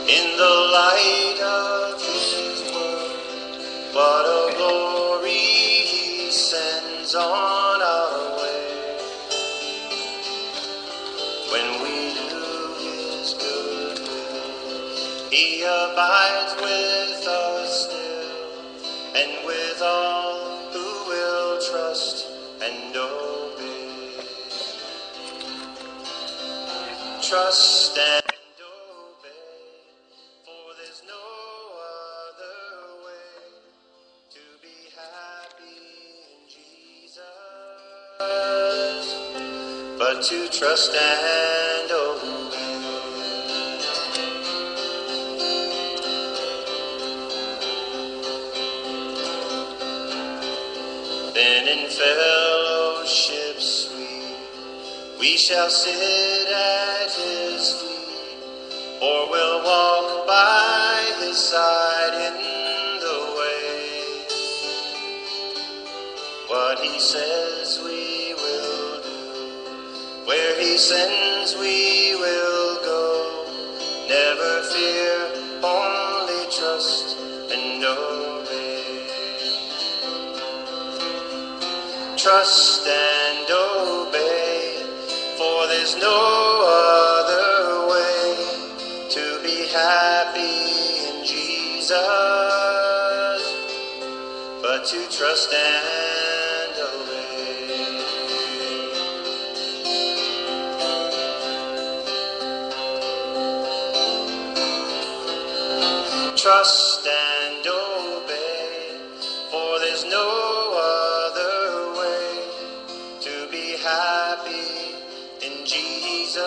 in the light of his word. What a glory he sends on our way. When we do his good will, he abides with us still, and with all who will trust and obey. Trust and obey, for there's no other way to be happy in Jesus, but to trust and obey. Then in fellowship sweet we shall sit at his feet, or we'll walk by his side in the way. What he says we will do, where he sends we will go. Never fear, only trust and obey. Trust and obey, for there's no other way to be happy in Jesus, but to trust and obey. Trust and obey, for there's no other way to be happy in Jesus,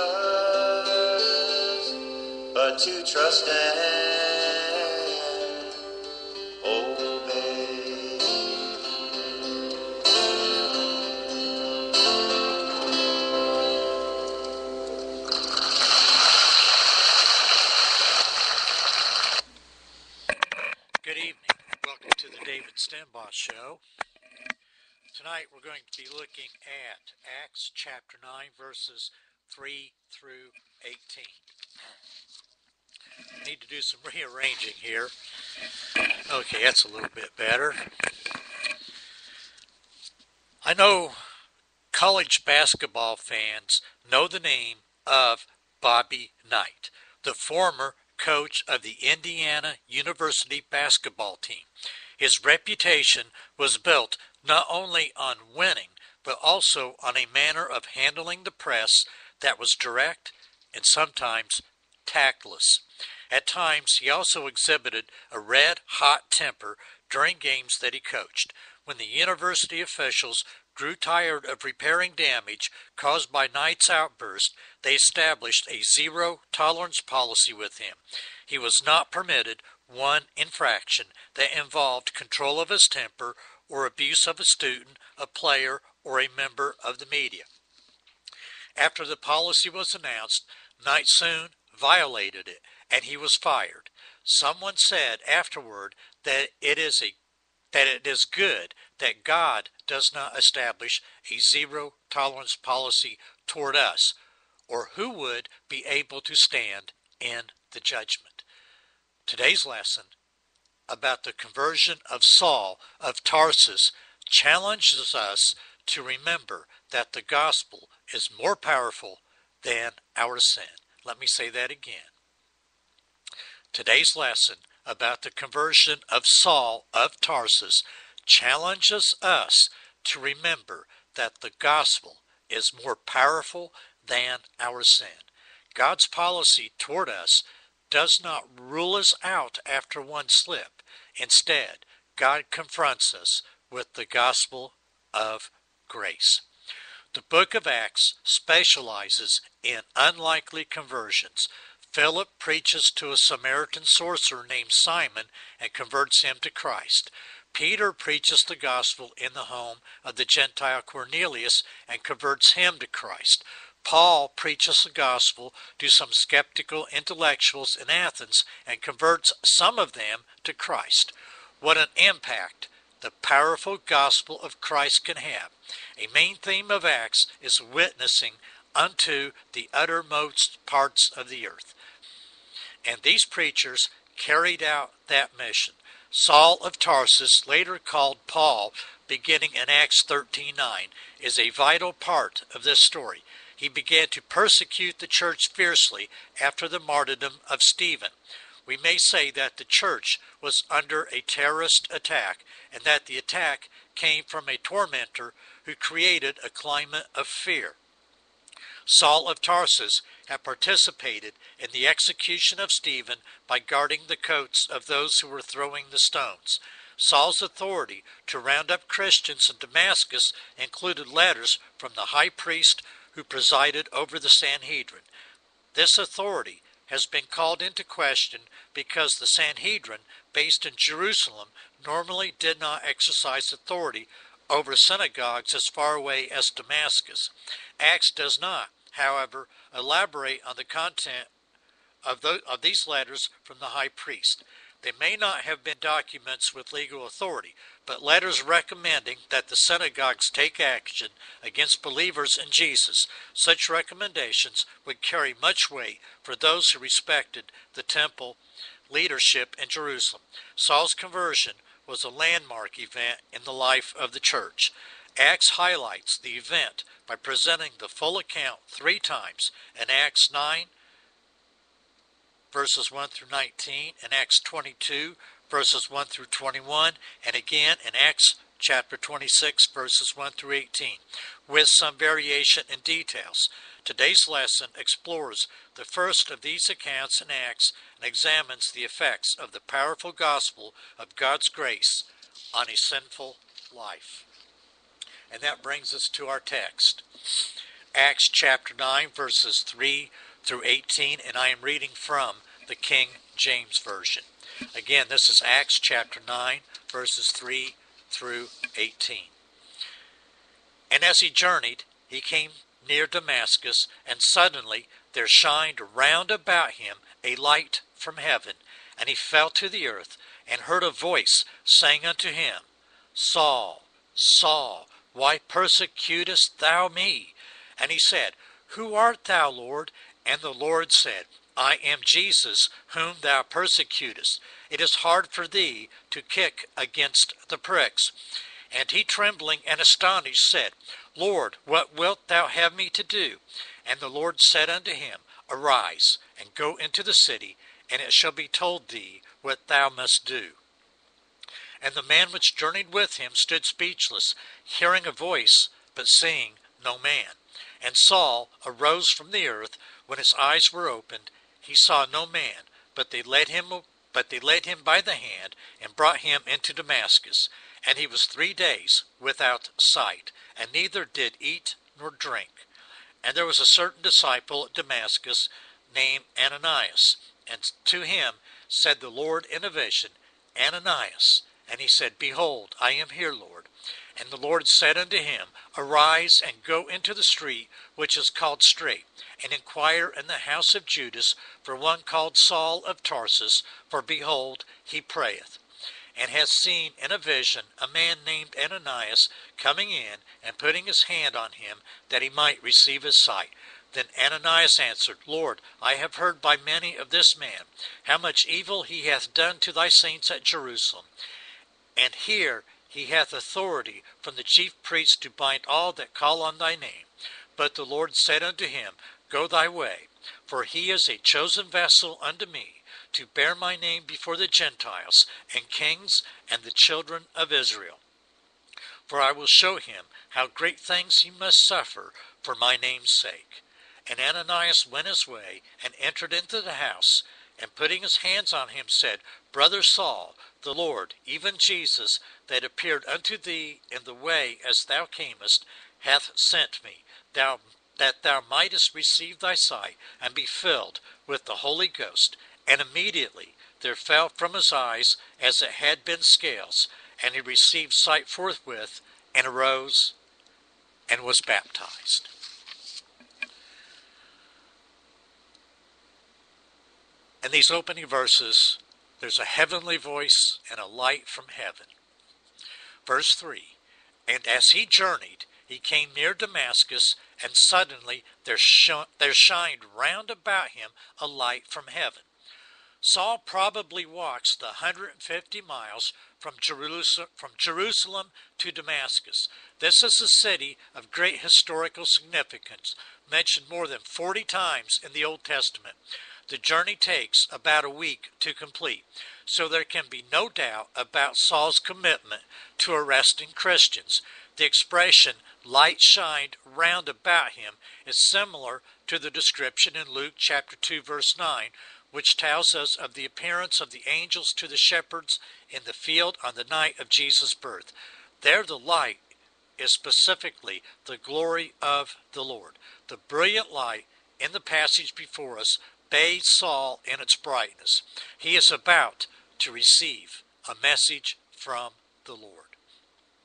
but to trust and obey. Good evening. Welcome to the David Stenboss Show. Tonight we're going to be looking at Acts chapter 9 verses 3 through 18. I need to do some rearranging here. Okay, that's a little bit better. I know college basketball fans know the name of Bobby Knight, the former coach of the Indiana University basketball team. His reputation was built not only on winning, but also on a manner of handling the press that was direct and sometimes tactless. At times, he also exhibited a red-hot temper during games that he coached. When the university officials grew tired of repairing damage caused by Knight's outburst, they established a zero-tolerance policy with him. He was not permitted one infraction that involved control of his temper or abuse of a student, a player, or a member of the media. After the policy was announced, Knight soon violated it, and he was fired. Someone said afterward that it is good that God does not establish a zero-tolerance policy toward us, or who would be able to stand in the judgment. Today's lesson about the conversion of Saul of Tarsus challenges us to remember that the gospel is more powerful than our sin. Let me say that again. Today's lesson about the conversion of Saul of Tarsus challenges us to remember that the gospel is more powerful than our sin. God's policy toward us does not rule us out after one slip. Instead, God confronts us with the gospel of grace. The book of Acts specializes in unlikely conversions. Philip preaches to a Samaritan sorcerer named Simon and converts him to Christ. Peter preaches the gospel in the home of the Gentile Cornelius and converts him to Christ. Paul preaches the gospel to some skeptical intellectuals in Athens and converts some of them to Christ. What an impact the powerful gospel of Christ can have. A main theme of Acts is witnessing unto the uttermost parts of the earth. And these preachers carried out that mission. Saul of Tarsus, later called Paul, beginning in Acts 13:9, is a vital part of this story. He began to persecute the church fiercely after the martyrdom of Stephen. We may say that the church was under a terrorist attack, and that the attack came from a tormentor who created a climate of fear. Saul of Tarsus had participated in the execution of Stephen by guarding the coats of those who were throwing the stones. Saul's authority to round up Christians in Damascus included letters from the high priest who presided over the Sanhedrin. This authority has been called into question because the Sanhedrin, based in Jerusalem, normally did not exercise authority over synagogues as far away as Damascus. Acts does not, however, elaborate on the content of these letters from the high priest. They may not have been documents with legal authority, but letters recommending that the synagogues take action against believers in Jesus. Such recommendations would carry much weight for those who respected the temple leadership in Jerusalem. Saul's conversion was a landmark event in the life of the church. Acts highlights the event by presenting the full account 3 times in Acts 9, verses 1 through 19, and Acts 22, verses 1 through 21, and again in Acts chapter 26, verses 1 through 18, with some variation in details. Today's lesson explores the first of these accounts in Acts and examines the effects of the powerful gospel of God's grace on a sinful life. And that brings us to our text. Acts chapter 9, verses 3 through 18, and I am reading from the King James Version. Again, this is Acts chapter 9, verses 3 through 18. And as he journeyed, he came near Damascus, and suddenly there shined round about him a light from heaven, and he fell to the earth, and heard a voice saying unto him, Saul, Saul, why persecutest thou me? And he said, Who art thou, Lord? And the Lord said, I am Jesus, whom thou persecutest. It is hard for thee to kick against the pricks. And he, trembling and astonished, said, Lord, what wilt thou have me to do? And the Lord said unto him, Arise, and go into the city, and it shall be told thee what thou must do. And the man which journeyed with him stood speechless, hearing a voice, but seeing no man. And Saul arose from the earth. When his eyes were opened, he saw no man, but they led him by the hand, and brought him into Damascus. And he was 3 days without sight, and neither did eat nor drink. And there was a certain disciple at Damascus named Ananias. And to him said the Lord in a vision, Ananias. And he said, Behold, I am here, Lord. And the Lord said unto him, Arise, and go into the street which is called Straight, and inquire in the house of Judas for one called Saul of Tarsus, for behold, he prayeth, and has seen in a vision a man named Ananias coming in, and putting his hand on him, that he might receive his sight. Then Ananias answered, Lord, I have heard by many of this man, how much evil he hath done to thy saints at Jerusalem. And here he hath authority from the chief priests to bind all that call on thy name. But the Lord said unto him, Go thy way, for he is a chosen vessel unto me, to bear my name before the Gentiles, and kings, and the children of Israel. For I will show him how great things he must suffer for my name's sake. And Ananias went his way, and entered into the house, and putting his hands on him said, Brother Saul, the Lord, even Jesus, that appeared unto thee in the way as thou camest, hath sent me, that thou mightest receive thy sight, and be filled with the Holy Ghost. And immediately there fell from his eyes as it had been scales, and he received sight forthwith, and arose, and was baptized. In these opening verses, there's a heavenly voice and a light from heaven. Verse 3, And as he journeyed, he came near Damascus, and suddenly there shined round about him a light from heaven. Saul probably walks the 150 miles from Jerusalem to Damascus. This is a city of great historical significance, mentioned more than 40 times in the Old Testament. The journey takes about a week to complete, so there can be no doubt about Saul's commitment to arresting Christians. The expression, light shined round about him, is similar to the description in Luke chapter 2 verse 9, which tells us of the appearance of the angels to the shepherds in the field on the night of Jesus' birth. There the light is specifically the glory of the Lord. The brilliant light in the passage before us bathes Saul in its brightness. He is about to receive a message from the Lord.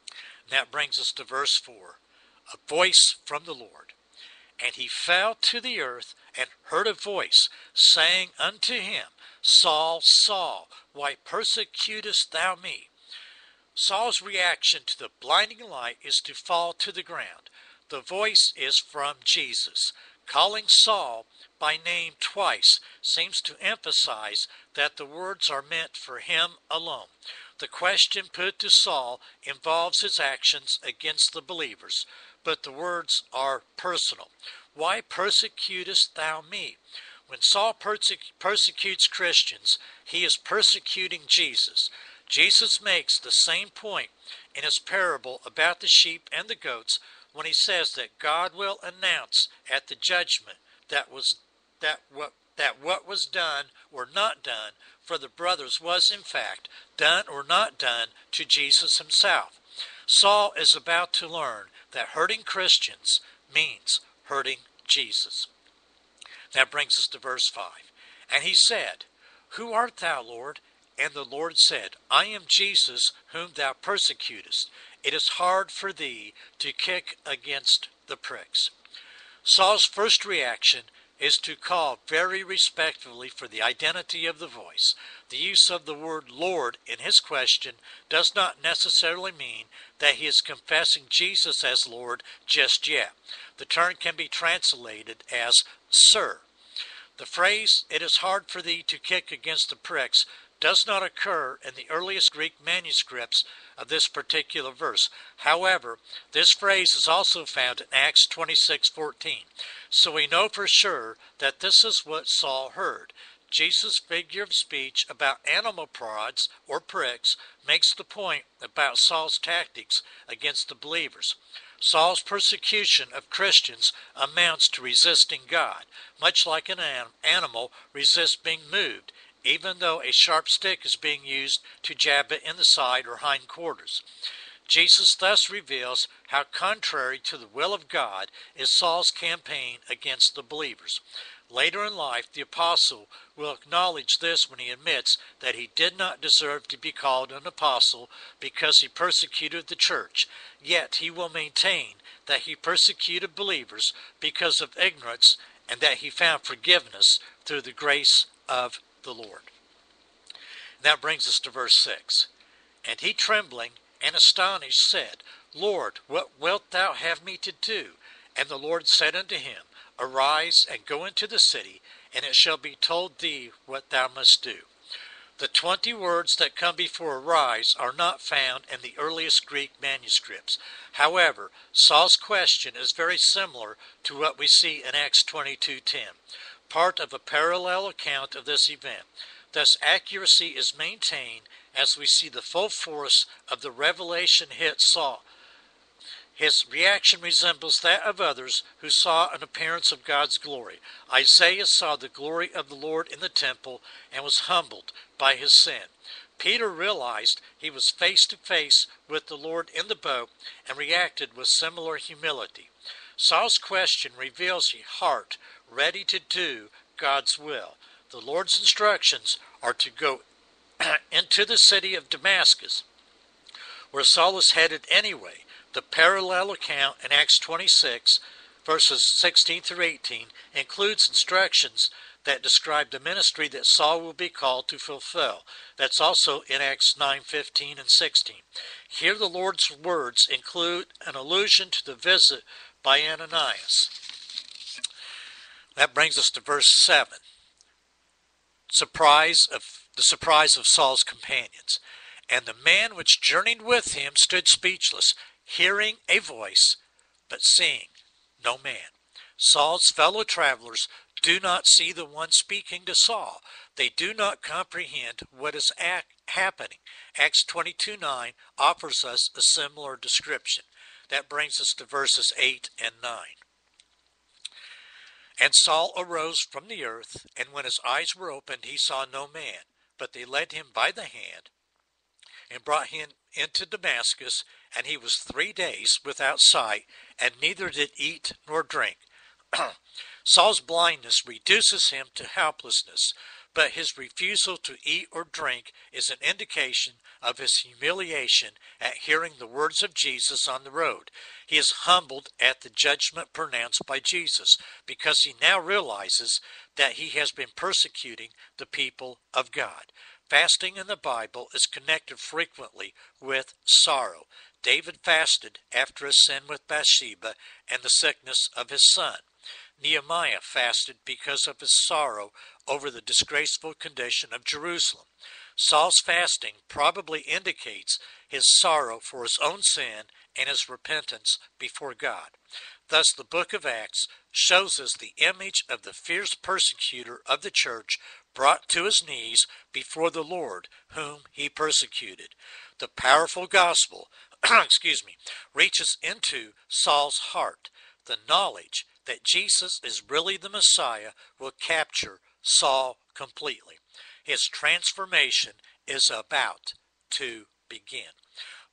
And that brings us to verse 4. A voice from the Lord. And he fell to the earth and heard a voice saying unto him, Saul, Saul, why persecutest thou me? Saul's reaction to the blinding light is to fall to the ground. The voice is from Jesus. Calling Saul by name twice seems to emphasize that the words are meant for him alone. The question put to Saul involves his actions against the believers, but the words are personal. Why persecutest thou me? When Saul persecutes Christians, he is persecuting Jesus. Jesus makes the same point in his parable about the sheep and the goats when he says that God will announce at the judgment that what was done or not done for the brothers was in fact done or not done to Jesus himself. Saul is about to learn that hurting Christians means hurting Jesus. That brings us to verse 5. And he said, Who art thou, Lord? And the Lord said, I am Jesus whom thou persecutest. It is hard for thee to kick against the pricks. Saul's first reaction is to call very respectfully for the identity of the voice. The use of the word Lord in his question does not necessarily mean that he is confessing Jesus as Lord just yet. The term can be translated as Sir. The phrase, it is hard for thee to kick against the pricks, does not occur in the earliest Greek manuscripts of this particular verse. However, this phrase is also found in Acts 26:14. So we know for sure that this is what Saul heard. Jesus' figure of speech about animal prods or pricks makes the point about Saul's tactics against the believers. Saul's persecution of Christians amounts to resisting God, much like an animal resists being moved, even though a sharp stick is being used to jab it in the side or hindquarters. Jesus thus reveals how contrary to the will of God is Saul's campaign against the believers. Later in life, the apostle will acknowledge this when he admits that he did not deserve to be called an apostle because he persecuted the church. Yet he will maintain that he persecuted believers because of ignorance and that he found forgiveness through the grace of the Lord. And that brings us to verse 6. And he, trembling and astonished, said, Lord, what wilt thou have me to do? And the Lord said unto him, Arise and go into the city, and it shall be told thee what thou must do. The 20 words that come before arise are not found in the earliest Greek manuscripts. However, Saul's question is very similar to what we see in Acts 22:10, part of a parallel account of this event. Thus, accuracy is maintained as we see the full force of the revelation hit Saul. His reaction resembles that of others who saw an appearance of God's glory. Isaiah saw the glory of the Lord in the temple and was humbled by his sin. Peter realized he was face to face with the Lord in the boat and reacted with similar humility. Saul's question reveals a heart ready to do God's will. The Lord's instructions are to go into the city of Damascus, where Saul is headed anyway. The parallel account in Acts 26, verses 16 through 18, includes instructions that describe the ministry that Saul will be called to fulfill. That's also in Acts 9:15 and 16. Here the Lord's words include an allusion to the visit by Ananias. That brings us to verse 7. surprise of Saul's companions. And the man which journeyed with him stood speechless, hearing a voice, but seeing no man. Saul's fellow travelers do not see the one speaking to Saul. They do not comprehend what is happening. Acts 22:9 offers us a similar description. That brings us to verses 8 and 9. And Saul arose from the earth, and when his eyes were opened, he saw no man. But they led him by the hand, and brought him into Damascus, and he was 3 days without sight, and neither did eat nor drink. Saul's blindness reduces him to helplessness, but his refusal to eat or drink is an indication of his humiliation at hearing the words of Jesus on the road. He is humbled at the judgment pronounced by Jesus, because he now realizes that he has been persecuting the people of God. Fasting in the Bible is connected frequently with sorrow. David fasted after his sin with Bathsheba and the sickness of his son. Nehemiah fasted because of his sorrow over the disgraceful condition of Jerusalem. Saul's fasting probably indicates his sorrow for his own sin and his repentance before God. Thus, the book of Acts shows us the image of the fierce persecutor of the church brought to his knees before the Lord, whom he persecuted. The powerful gospel reaches into Saul's heart. The knowledge that Jesus is really the Messiah will capture Saul completely. His transformation is about to begin.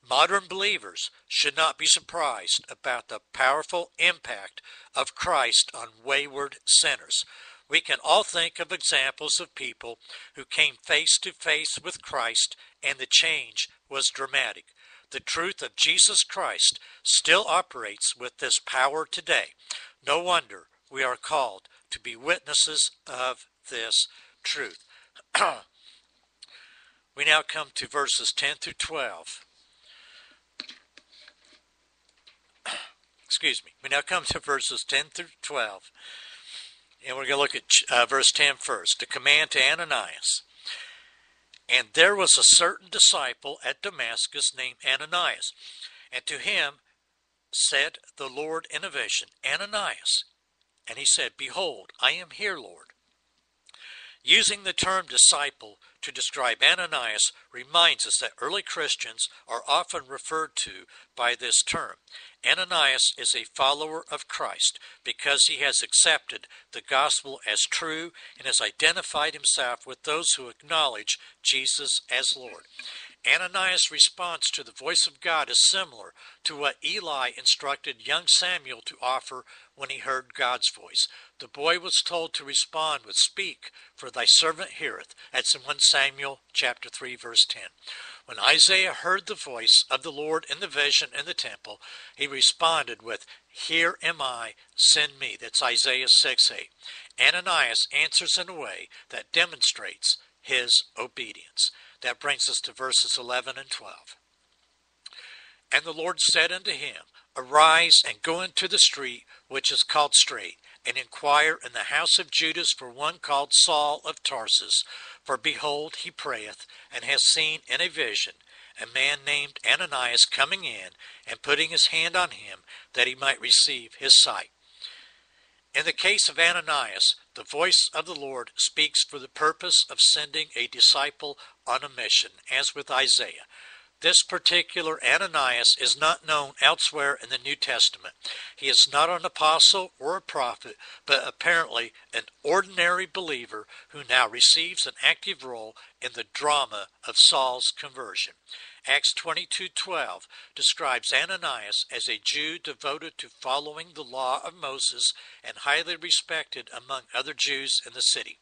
Modern believers should not be surprised about the powerful impact of Christ on wayward sinners. We can all think of examples of people who came face to face with Christ and the change was dramatic. The truth of Jesus Christ still operates with this power today. No wonder we are called to be witnesses of this truth. We now come to verses 10 through 12. We now come to verses 10 through 12. And we're going to look at verse 10 first. The command to Ananias. And there was a certain disciple at Damascus named Ananias. And to him said the Lord in a vision, Ananias. And he said, Behold, I am here, Lord. Using the term disciple to describe Ananias reminds us that early Christians are often referred to by this term. Ananias is a follower of Christ because he has accepted the gospel as true and has identified himself with those who acknowledge Jesus as Lord. Ananias' response to the voice of God is similar to what Eli instructed young Samuel to offer when he heard God's voice. The boy was told to respond with, Speak, for thy servant heareth. That's in 1 Samuel chapter 3, verse 10. When Isaiah heard the voice of the Lord in the vision in the temple, he responded with, Here am I, send me. That's Isaiah 6:8. Ananias answers in a way that demonstrates his obedience. That brings us to verses 11 and 12. And the Lord said unto him, Arise and go into the street which is called Straight, and inquire in the house of Judas for one called Saul of Tarsus. For behold, he prayeth, and has seen in a vision a man named Ananias coming in, and putting his hand on him, that he might receive his sight. In the case of Ananias, the voice of the Lord speaks for the purpose of sending a disciple on a mission, as with Isaiah. This particular Ananias is not known elsewhere in the New Testament. He is not an apostle or a prophet, but apparently an ordinary believer who now receives an active role in the drama of Saul's conversion. Acts 22:12 describes Ananias as a Jew devoted to following the law of Moses and highly respected among other Jews in the city.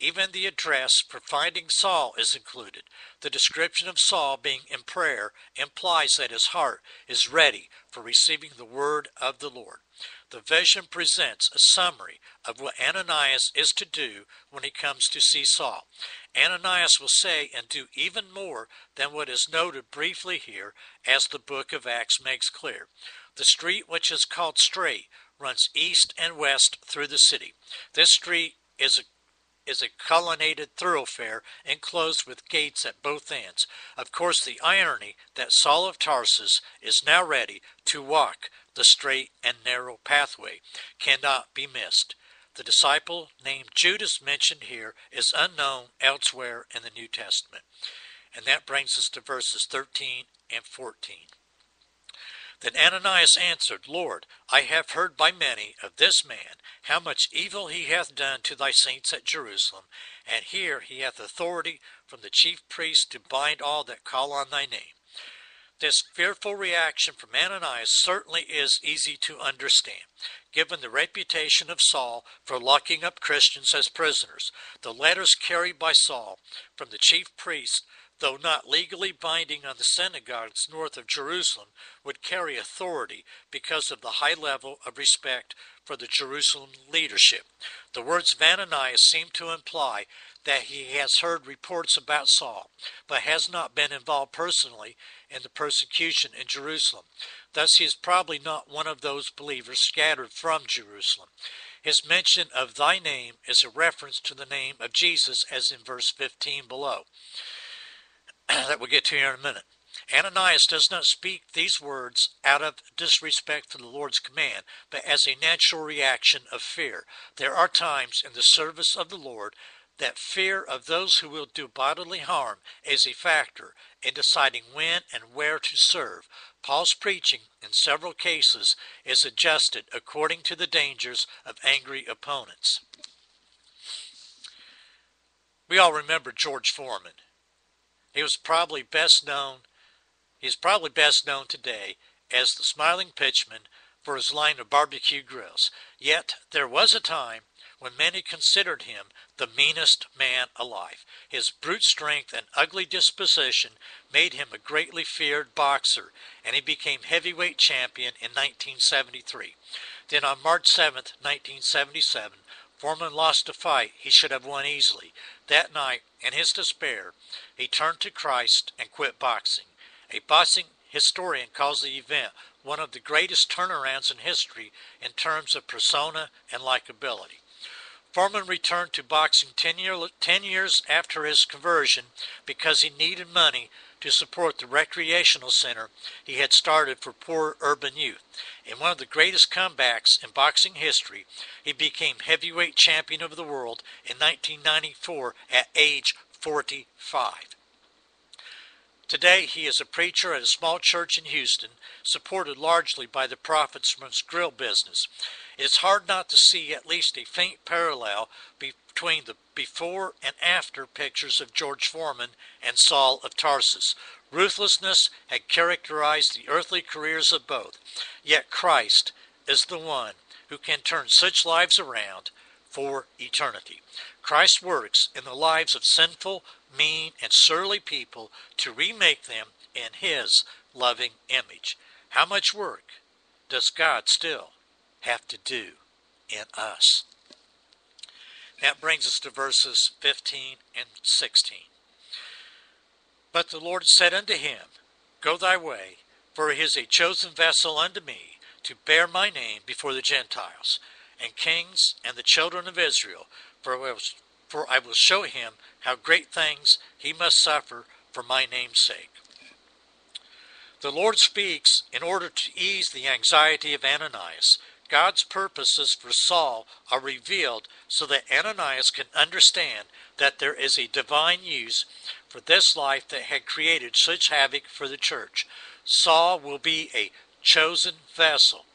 Even the address for finding Saul is included. The description of Saul being in prayer implies that his heart is ready for receiving the word of the Lord. The vision presents a summary of what Ananias is to do when he comes to see Saul. Ananias will say and do even more than what is noted briefly here, as the book of Acts makes clear. The street, which is called Straight, runs east and west through the city. This street is is a colonnaded thoroughfare enclosed with gates at both ends. Of course, the irony that Saul of Tarsus is now ready to walk the straight and narrow pathway cannot be missed. The disciple named Judas mentioned here is unknown elsewhere in the New Testament. And that brings us to verses 13 and 14. Then Ananias answered, Lord, I have heard by many of this man how much evil he hath done to thy saints at Jerusalem, and here he hath authority from the chief priests to bind all that call on thy name. This fearful reaction from Ananias certainly is easy to understand, given the reputation of Saul for locking up Christians as prisoners. The letters carried by Saul from the chief priests, though not legally binding on the synagogues north of Jerusalem, would carry authority because of the high level of respect for the Jerusalem leadership. The words of Ananias seem to imply that he has heard reports about Saul, but has not been involved personally in the persecution in Jerusalem. Thus he is probably not one of those believers scattered from Jerusalem. His mention of thy name is a reference to the name of Jesus, as in verse 15 below. That we'll get to here in a minute. Ananias does not speak these words out of disrespect to the Lord's command, but as a natural reaction of fear. There are times in the service of the Lord that fear of those who will do bodily harm is a factor in deciding when and where to serve. Paul's preaching, in several cases, is adjusted according to the dangers of angry opponents. We all remember George Foreman. He's probably best known today as the Smiling Pitchman for his line of barbecue grills. Yet there was a time when many considered him the meanest man alive. His brute strength and ugly disposition made him a greatly feared boxer, and he became heavyweight champion in 1973. Then on March 7, 1977, Foreman lost a fight he should have won easily. That night, in his despair, he turned to Christ and quit boxing. A boxing historian calls the event one of the greatest turnarounds in history in terms of persona and likability. Foreman returned to boxing 10 years after his conversion because he needed money to support the recreational center he had started for poor urban youth. In one of the greatest comebacks in boxing history, he became heavyweight champion of the world in 1994 at age 45. Today, he is a preacher at a small church in Houston, supported largely by the profits from his grill business. It is hard not to see at least a faint parallel between the before and after pictures of George Foreman and Saul of Tarsus. Ruthlessness had characterized the earthly careers of both, yet Christ is the one who can turn such lives around for eternity. Christ works in the lives of sinful, mean, and surly people to remake them in His loving image. How much work does God still have to do in us? That brings us to verses 15 and 16. But the Lord said unto him, Go thy way, for he is a chosen vessel unto me, to bear my name before the Gentiles, and kings, and the children of Israel, for I will show him how great things he must suffer for my name's sake. The Lord speaks in order to ease the anxiety of Ananias. God's purposes for Saul are revealed so that Ananias can understand that there is a divine use for this life that had created such havoc for the church. Saul will be a chosen vessel,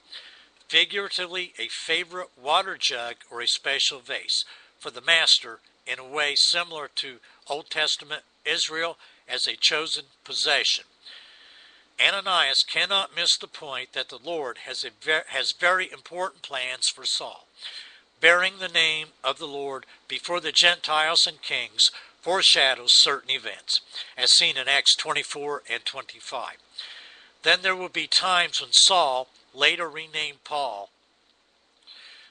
figuratively a favorite water jug or a special vase for the master, in a way similar to Old Testament Israel as a chosen possession. Ananias cannot miss the point that the Lord has very important plans for Saul. Bearing the name of the Lord before the Gentiles and kings foreshadows certain events, as seen in Acts 24 and 25. Then there will be times when Saul, later renamed Paul,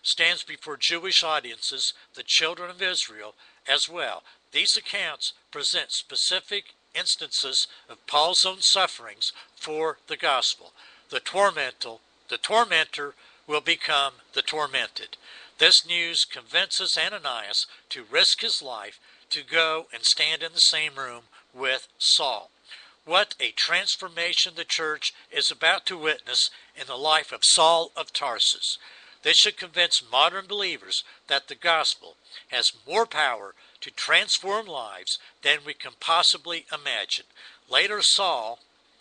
stands before Jewish audiences, the children of Israel, as well. These accounts present specific instances of Paul's own sufferings for the gospel. The tormentor will become the tormented. This news convinces Ananias to risk his life to go and stand in the same room with Saul. What a transformation the church is about to witness in the life of Saul of Tarsus. This should convince modern believers that the gospel has more power to transform lives than we can possibly imagine. Later, Saul,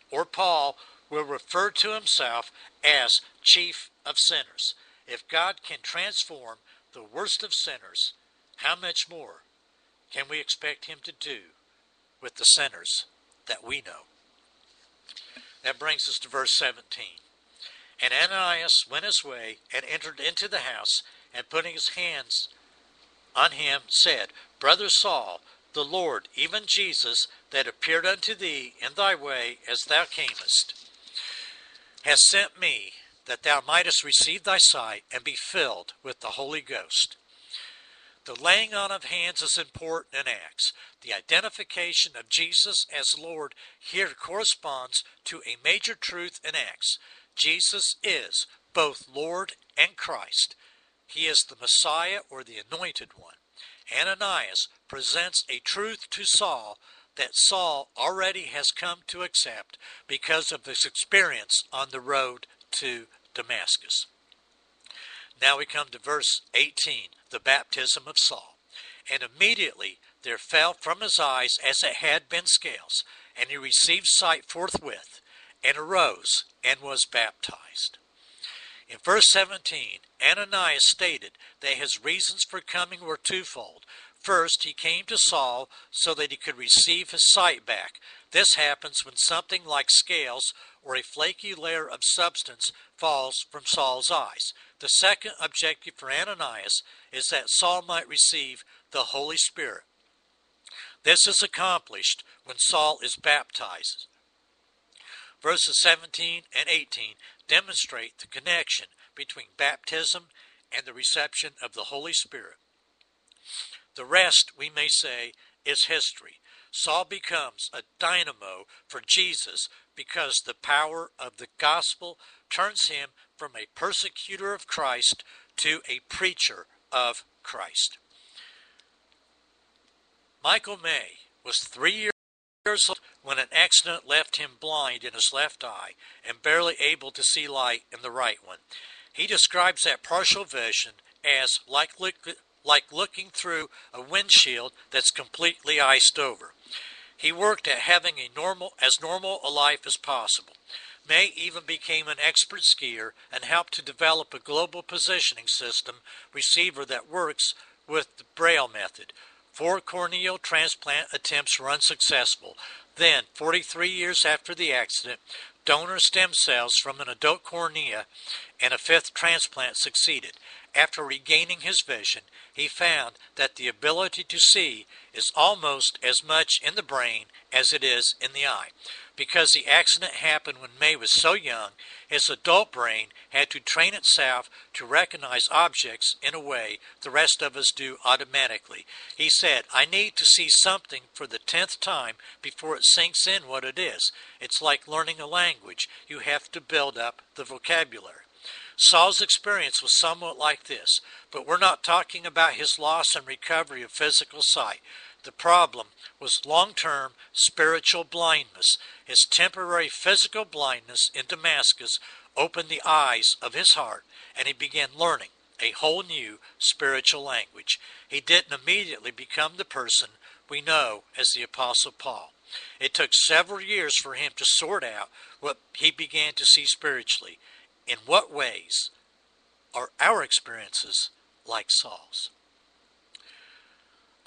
or Paul, will refer to himself as chief of sinners. If God can transform the worst of sinners, how much more can we expect him to do with the sinners that we know? That brings us to verse 17. And Ananias went his way and entered into the house, and putting his hands on him said, Brother Saul, the Lord, even Jesus, that appeared unto thee in thy way as thou camest, has sent me, that thou mightest receive thy sight and be filled with the Holy Ghost. The laying on of hands is important in Acts. The identification of Jesus as Lord here corresponds to a major truth in Acts. Jesus is both Lord and Christ. He is the Messiah, or the Anointed One. Ananias presents a truth to Saul that Saul already has come to accept because of his experience on the road to Damascus. Now we come to verse 18, the baptism of Saul. And immediately there fell from his eyes as it had been scales, and he received sight forthwith, and arose, and was baptized. In verse 17, Ananias stated that his reasons for coming were twofold. First, he came to Saul so that he could receive his sight back. This happens when something like scales or a flaky layer of substance falls from Saul's eyes. The second objective for Ananias is that Saul might receive the Holy Spirit. This is accomplished when Saul is baptized. Verses 17 and 18 demonstrate the connection between baptism and the reception of the Holy Spirit. The rest, we may say, is history. Saul becomes a dynamo for Jesus because the power of the gospel turns him from a persecutor of Christ to a preacher of Christ. Michael May was 3 years old when an accident left him blind in his left eye and barely able to see light in the right one. He describes that partial vision as like looking through a windshield that's completely iced over. He worked at having as normal a life as possible. May even became an expert skier and helped to develop a global positioning system receiver that works with the Braille method. 4 corneal transplant attempts were unsuccessful. Then, 43 years after the accident, donor stem cells from an adult cornea and a 5th transplant succeeded. After regaining his vision, he found that the ability to see is almost as much in the brain as it is in the eye. Because the accident happened when May was so young, his adult brain had to train itself to recognize objects in a way the rest of us do automatically. He said, I need to see something for the 10th time before it sinks in what it is. It's like learning a language. You have to build up the vocabulary. Saul's experience was somewhat like this, but we're not talking about his loss and recovery of physical sight. The problem was long-term spiritual blindness. His temporary physical blindness in Damascus opened the eyes of his heart, and he began learning a whole new spiritual language. He didn't immediately become the person we know as the Apostle Paul. It took several years for him to sort out what he began to see spiritually. In what ways are our experiences like Saul's?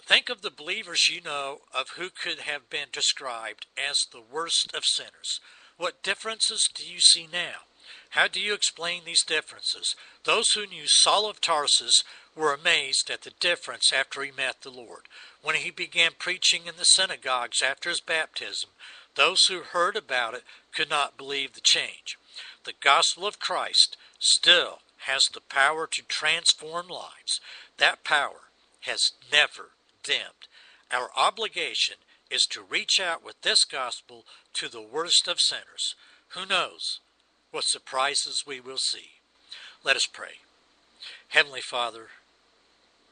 Think of the believers you know of who could have been described as the worst of sinners. What differences do you see now? How do you explain these differences? Those who knew Saul of Tarsus were amazed at the difference after he met the Lord. When he began preaching in the synagogues after his baptism, those who heard about it could not believe the change. The gospel of Christ still has the power to transform lives. That power has never dimmed. Our obligation is to reach out with this gospel to the worst of sinners. Who knows what surprises we will see? Let us pray. Heavenly Father,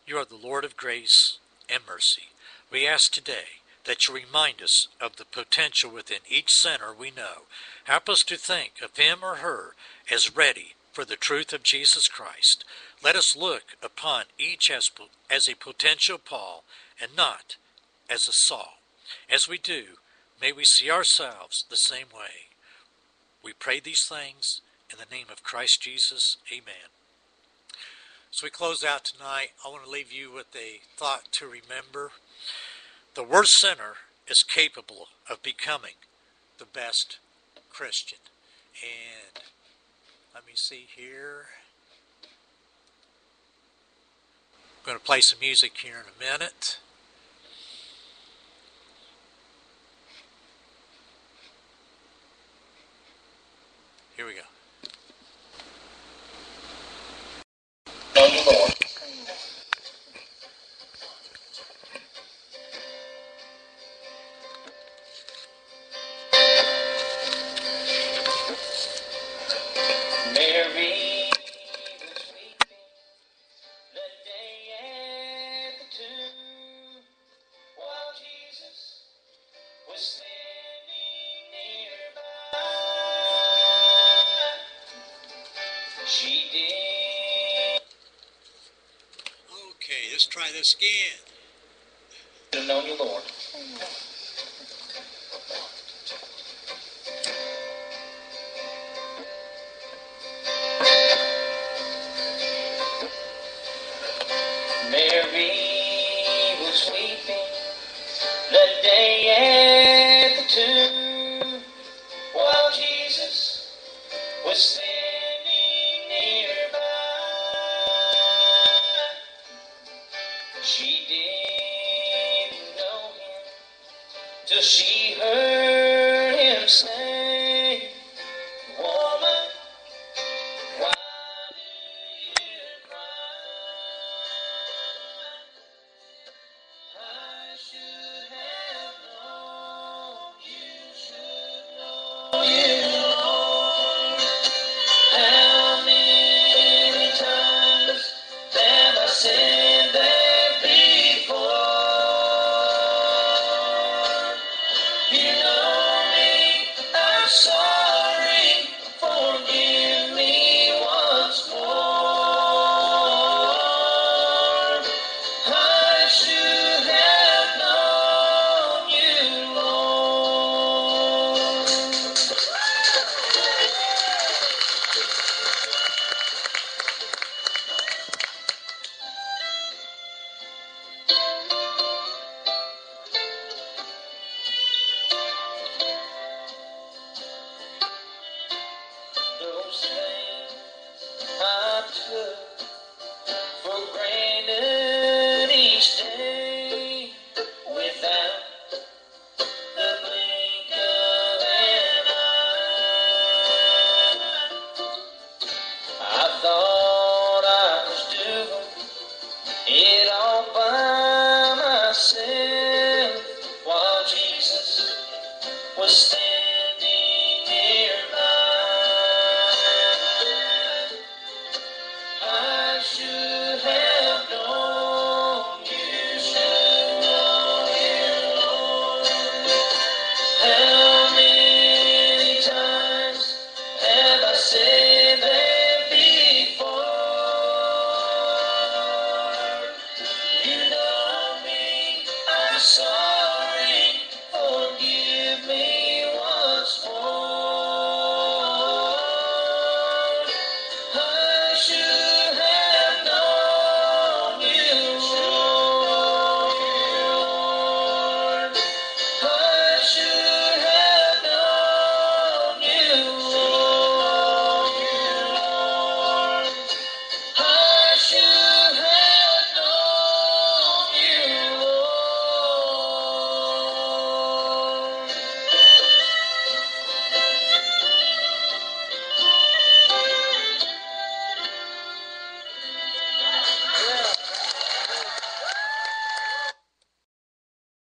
You are the Lord of grace and mercy. We ask today that you remind us of the potential within each sinner we know. Help us to think of him or her as ready for the truth of Jesus Christ. Let us look upon each as a potential Paul and not as a Saul. As we do, may we see ourselves the same way. We pray these things in the name of Christ Jesus. Amen. So we close out tonight. I want to leave you with a thought to remember. The worst sinner is capable of becoming the best Christian. And let me see here. I'm going to play some music here in a minute. Here we go. Mary was weeping the day at the tomb, while Jesus was standing nearby. She did. Okay, let's try this again. To know you, Lord. Mary was weeping the day at the tomb, while Jesus was standing nearby. She didn't know him till she heard him say,